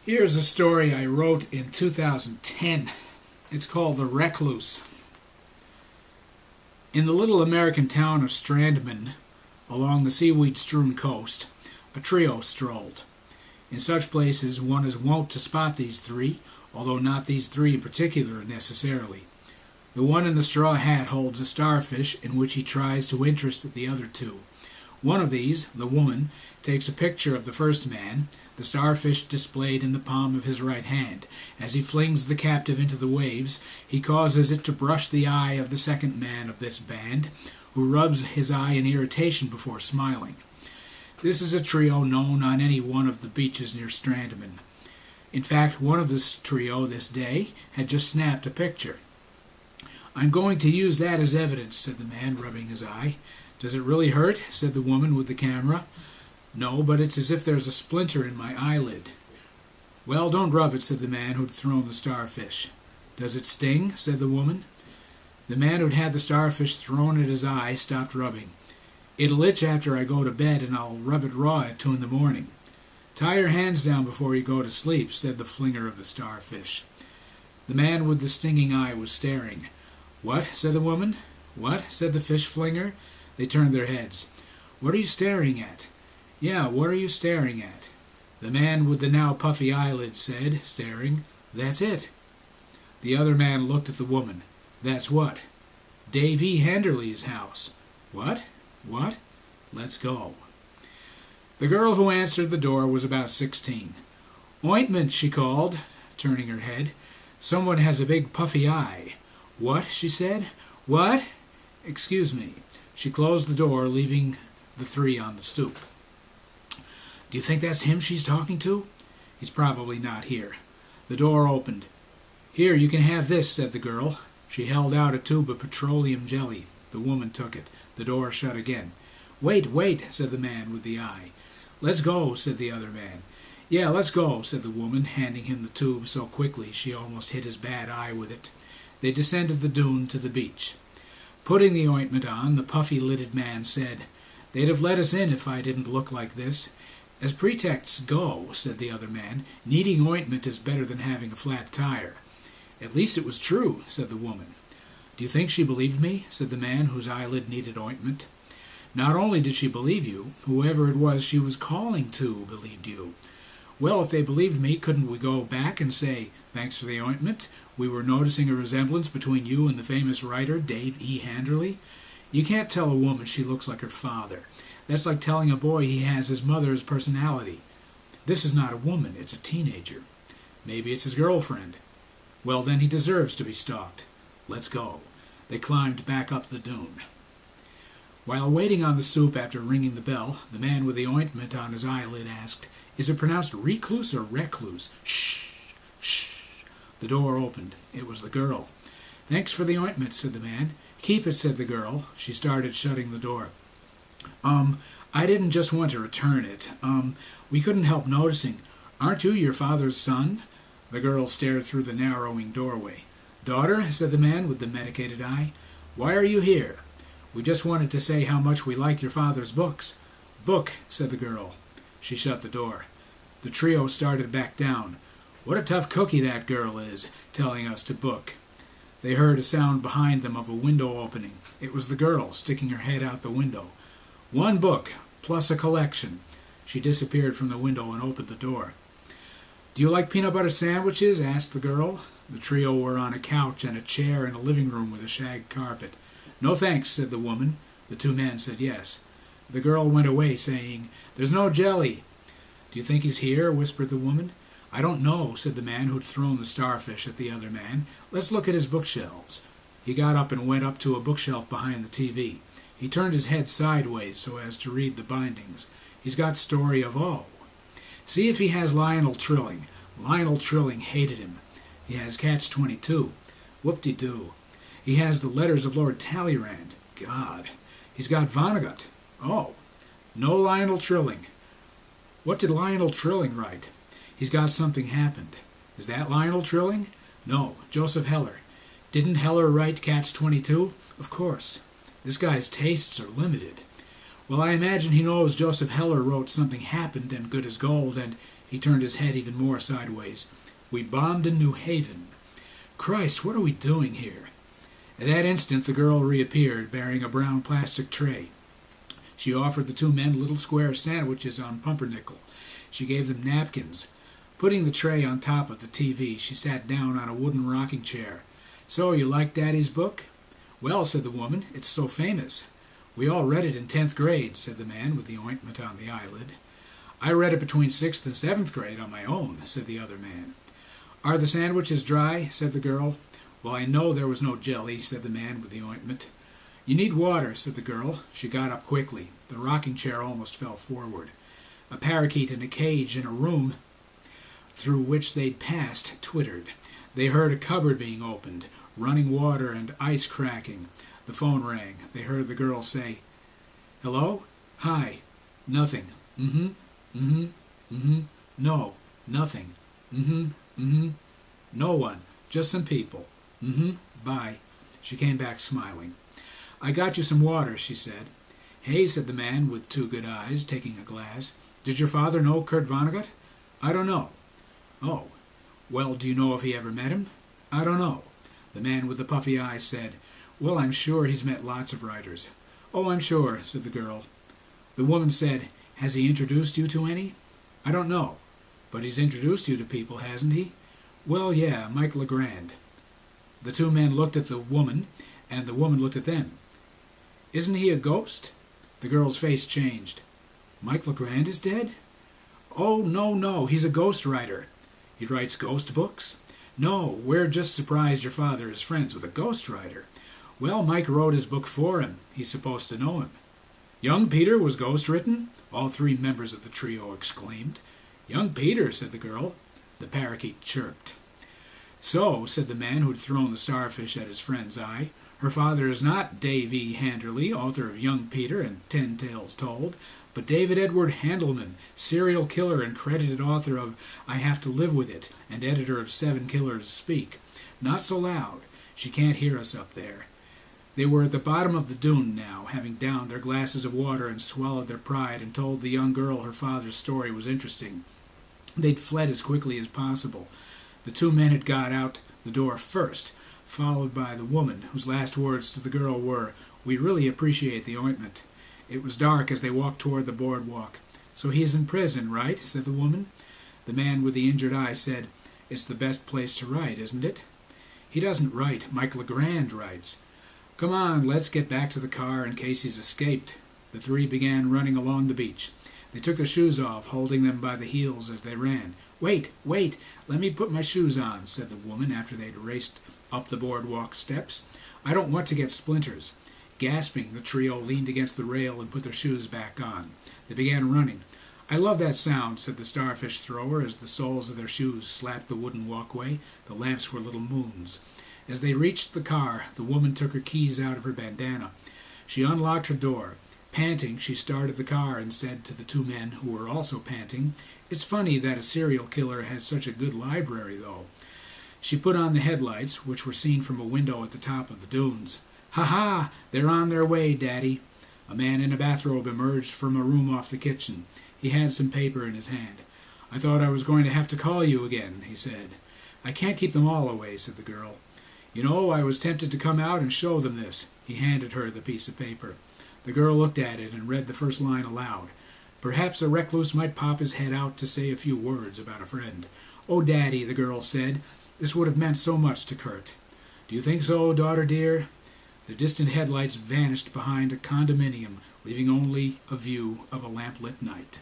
Here's a story I wrote in 2010. It's called The Recluse. In the little American town of Strandman, along the seaweed-strewn coast, a trio strolled. In such places one is wont to spot these three, although not these three in particular necessarily. The one in the straw hat holds a starfish in which he tries to interest the other two. One of these, the woman, takes a picture of the first man, the starfish displayed in the palm of his right hand. As he flings the captive into the waves, he causes it to brush the eye of the second man of this band, who rubs his eye in irritation before smiling. This is a trio known on any one of the beaches near Strandman. In fact, one of this trio this day had just snapped a picture. "I'm going to use that as evidence," said the man, rubbing his eye. "Does it really hurt?" said the woman with the camera. "No, but it's as if there's a splinter in my eyelid." "Well, don't rub it," said the man who'd thrown the starfish. "Does it sting?" said the woman. The man who'd had the starfish thrown at his eye stopped rubbing. "It'll itch after I go to bed, and I'll rub it raw at 2 in the morning." "Tie your hands down before you go to sleep," said the flinger of the starfish. The man with the stinging eye was staring. "What?" said the woman. "What?" said the fish flinger. They turned their heads. "What are you staring at?" "Yeah, what are you staring at?" The man with the now puffy eyelids said, staring, "That's it." The other man looked at the woman. "That's what?" "Dave E. Henderly's house." "What? What? Let's go." The girl who answered the door was about 16. "Ointment," she called, turning her head. "Someone has a big puffy eye." "What?" she said. "What?" "Excuse me." She closed the door, leaving the three on the stoop. "Do you think that's him she's talking to?" "He's probably not here." The door opened. "Here, you can have this," said the girl. She held out a tube of petroleum jelly. The woman took it. The door shut again. "Wait, wait," said the man with the eye. "Let's go," said the other man. "Yeah, let's go," said the woman, handing him the tube so quickly she almost hit his bad eye with it. They descended the dune to the beach. Putting the ointment on, the puffy-lidded man said, "They'd have let us in if I didn't look like this." "As pretexts go," said the other man, "needing ointment is better than having a flat tire." "At least it was true," said the woman. "Do you think she believed me?" said the man whose eyelid needed ointment. "Not only did she believe you, whoever it was she was calling to believed you." "Well, if they believed me, couldn't we go back and say, 'Thanks for the ointment. We were noticing a resemblance between you and the famous writer, Dave E. Henderly'?" You can't tell a woman she looks like her father. That's like telling a boy he has his mother's personality. This is not a woman, it's a teenager. Maybe it's his girlfriend. Well, then he deserves to be stalked. Let's go. They climbed back up the dune. While waiting on the stoop after ringing the bell, the man with the ointment on his eyelid asked, "Is it pronounced Recluse or Recluse?" "Shh, shh." The door opened. It was the girl. "Thanks for the ointment," said the man. "Keep it," said the girl. She started shutting the door. I didn't just want to return it. We couldn't help noticing. Aren't you your father's son?" The girl stared through the narrowing doorway. "Daughter," said the man with the medicated eye. "Why are you here?" "We just wanted to say how much we like your father's books." "Book," said the girl. She shut the door. The trio started back down. "What a tough cookie that girl is, telling us to book." They heard a sound behind them of a window opening. It was the girl, sticking her head out the window. "1 book, plus a collection." She disappeared from the window and opened the door. "Do you like peanut butter sandwiches?" asked the girl. The trio were on a couch and a chair in a living room with a shag carpet. "No thanks," said the woman. The 2 men said yes. The girl went away, saying, "There's no jelly." "Do you think he's here?" whispered the woman. "I don't know," said the man who'd thrown the starfish at the other man. "Let's look at his bookshelves." He got up and went up to a bookshelf behind the TV. He turned his head sideways so as to read the bindings. He's got Story of O. See if he has Lionel Trilling. Lionel Trilling hated him. He has Catch-22. Whoop-de-doo. He has The Letters of Lord Talleyrand. God. He's got Vonnegut. Oh. No Lionel Trilling. What did Lionel Trilling write? He's got Something Happened. Is that Lionel Trilling? No, Joseph Heller. Didn't Heller write Catch-22? Of course. This guy's tastes are limited. Well, I imagine he knows Joseph Heller wrote Something Happened and Good as Gold, and He turned his head even more sideways. "We bombed in New Haven. Christ, what are we doing here?" At that instant the girl reappeared, bearing a brown plastic tray. She offered the two men little square sandwiches on pumpernickel. She gave them napkins. Putting the tray on top of the TV, she sat down on a wooden rocking chair. "So, you like Daddy's book?" "Well," said the woman, "it's so famous." "We all read it in 10th grade, said the man with the ointment on the eyelid. "I read it between 6th and 7th grade on my own," said the other man. "Are the sandwiches dry?" said the girl. "Well, I know there was no jelly," said the man with the ointment. "You need water," said the girl. She got up quickly. The rocking chair almost fell forward. A parakeet in a cage in a room through which they'd passed twittered. They heard a cupboard being opened, running water and ice cracking. The phone rang. They heard the girl say, "Hello? Hi. Nothing. Mm-hmm. Mm-hmm. Mm-hmm. No. Nothing. Mm-hmm. Mm-hmm. No one. Just some people. Mm-hmm. Bye." She came back smiling. "I got you some water," she said. "Hey," said the man with two good eyes, taking a glass. "Did your father know Kurt Vonnegut?" "I don't know." "Oh. Well, do you know if he ever met him?" "I don't know." The man with the puffy eyes said, "Well, I'm sure he's met lots of writers." "Oh, I'm sure," said the girl. The woman said, "Has he introduced you to any?" "I don't know." "But he's introduced you to people, hasn't he?" "Well, yeah, Mike Legrand." The two men looked at the woman, and the woman looked at them. "Isn't he a ghost?" The girl's face changed. "Mike Legrand is dead?" "Oh, no, he's a ghost writer." "He writes ghost books?" "No, we're just surprised your father is friends with a ghost writer." "Well, Mike wrote his book for him. He's supposed to know him." "Young Peter was ghost-written?" all three members of the trio exclaimed. "Young Peter," said the girl. The parakeet chirped. "So," said the man who'd thrown the starfish at his friend's eye, "her father is not Dave E. Handerly, author of Young Peter and 10 Tales Told, but David Edward Handelman, serial killer and credited author of I Have to Live With It, and editor of 7 Killers Speak. Not so loud. She can't hear us up there." They were at the bottom of the dune now, having downed their glasses of water and swallowed their pride and told the young girl her father's story was interesting. They'd fled as quickly as possible. The two men had got out the door first, followed by the woman, whose last words to the girl were, "We really appreciate the ointment." It was dark as they walked toward the boardwalk. "So he is in prison, right?" said the woman. The man with the injured eye said, "It's the best place to write, isn't it?" "He doesn't write. Mike Legrand writes." "Come on, let's get back to the car in case he's escaped." The three began running along the beach. They took their shoes off, holding them by the heels as they ran. Wait, let me put my shoes on," said the woman after they'd raced up the boardwalk steps. "I don't want to get splinters." Gasping, the trio leaned against the rail and put their shoes back on. They began running. "I love that sound," said the starfish thrower as the soles of their shoes slapped the wooden walkway. The lamps were little moons. As they reached the car, the woman took her keys out of her bandana. She unlocked her door. Panting, she started the car and said to the two men, who were also panting, "It's funny that a serial killer has such a good library, though." She put on the headlights, which were seen from a window at the top of the dunes. "Ha-ha! They're on their way, Daddy." A man in a bathrobe emerged from a room off the kitchen. He had some paper in his hand. "I thought I was going to have to call you again," he said. "I can't keep them all away," said the girl. "You know, I was tempted to come out and show them this." He handed her the piece of paper. The girl looked at it and read the first line aloud. "Perhaps a recluse might pop his head out to say a few words about a friend." "Oh, Daddy," the girl said, "this would have meant so much to Kurt." "Do you think so, daughter dear?" The distant headlights vanished behind a condominium, leaving only a view of a lamplit night.